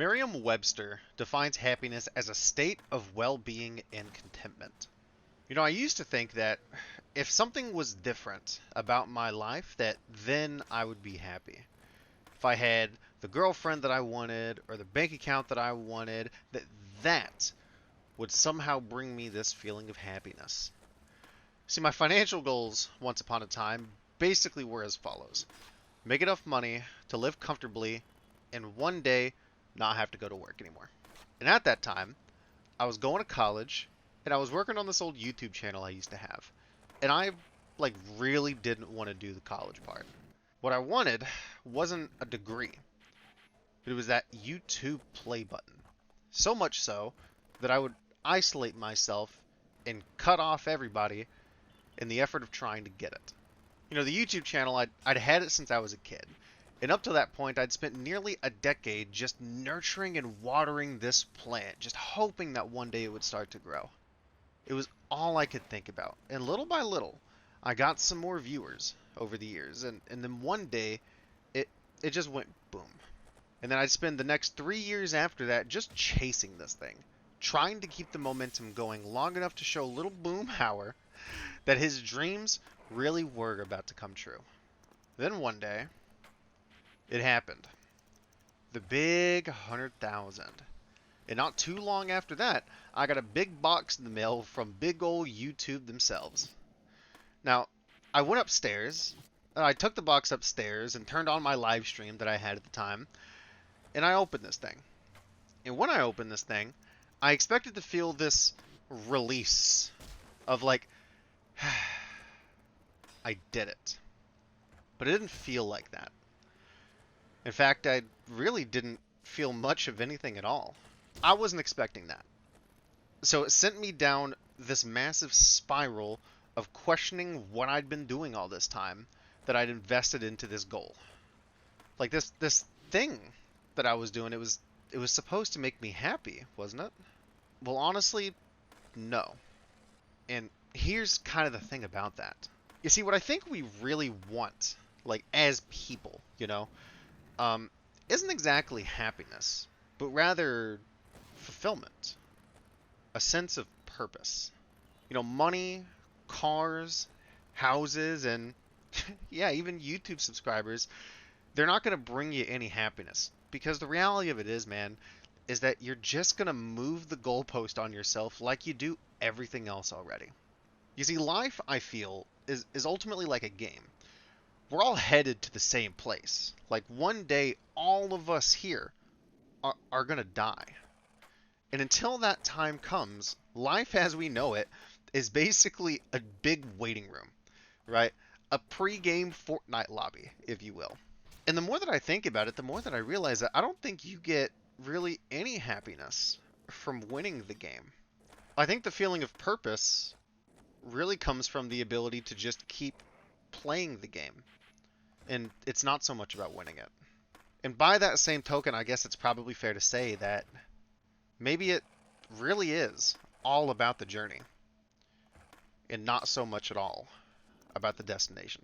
Merriam-Webster defines happiness as a state of well-being and contentment. I used to think that if something was different about my life, that then I would be happy. If I had the girlfriend that I wanted or the bank account that I wanted, that would somehow bring me this feeling of happiness. See, my financial goals once upon a time basically were as follows: make enough money to live comfortably and one day not have to go to work anymore. And at that time, I was going to college and I was working on this old YouTube channel I used to have. And I really didn't want to do the college part. What I wanted wasn't a degree. It was that YouTube play button. So much so that I would isolate myself and cut off everybody in the effort of trying to get it. The YouTube channel, I'd had it since I was a kid. And up to that point, I'd spent nearly a decade just nurturing and watering this plant, just hoping that one day it would start to grow. It was all I could think about. And little by little, I got some more viewers over the years. And then one day, it just went boom. And then I'd spend the next 3 years after that just chasing this thing, trying to keep the momentum going long enough to show little Boomhauer that his dreams really were about to come true. Then one day, it happened. The big 100,000. And not too long after that, I got a big box in the mail from big ol' YouTube themselves. Now, I went upstairs, I took the box upstairs and turned on my live stream that I had at the time, and I opened this thing. And when I opened this thing, I expected to feel this release of I did it. But it didn't feel like that. In fact, I really didn't feel much of anything at all. I wasn't expecting that. So it sent me down this massive spiral of questioning what I'd been doing all this time that I'd invested into this goal. This thing that I was doing, it was supposed to make me happy, wasn't it? Well, honestly, no. And here's kind of the thing about that. You see, what I think we really want, as people, isn't exactly happiness, but rather fulfillment, a sense of purpose. Money, cars, houses, and yeah, even YouTube subscribers, they're not going to bring you any happiness. Because the reality of it is, man, is that you're just going to move the goalpost on yourself like you do everything else already. You see, life, I feel, is ultimately like a game. We're all headed to the same place. One day, all of us here are going to die. And until that time comes, life as we know it is basically a big waiting room, right? A pre-game Fortnite lobby, if you will. And the more that I think about it, the more that I realize that I don't think you get really any happiness from winning the game. I think the feeling of purpose really comes from the ability to just keep playing the game. And it's not so much about winning it. And by that same token, I guess it's probably fair to say that maybe it really is all about the journey and not so much at all about the destination.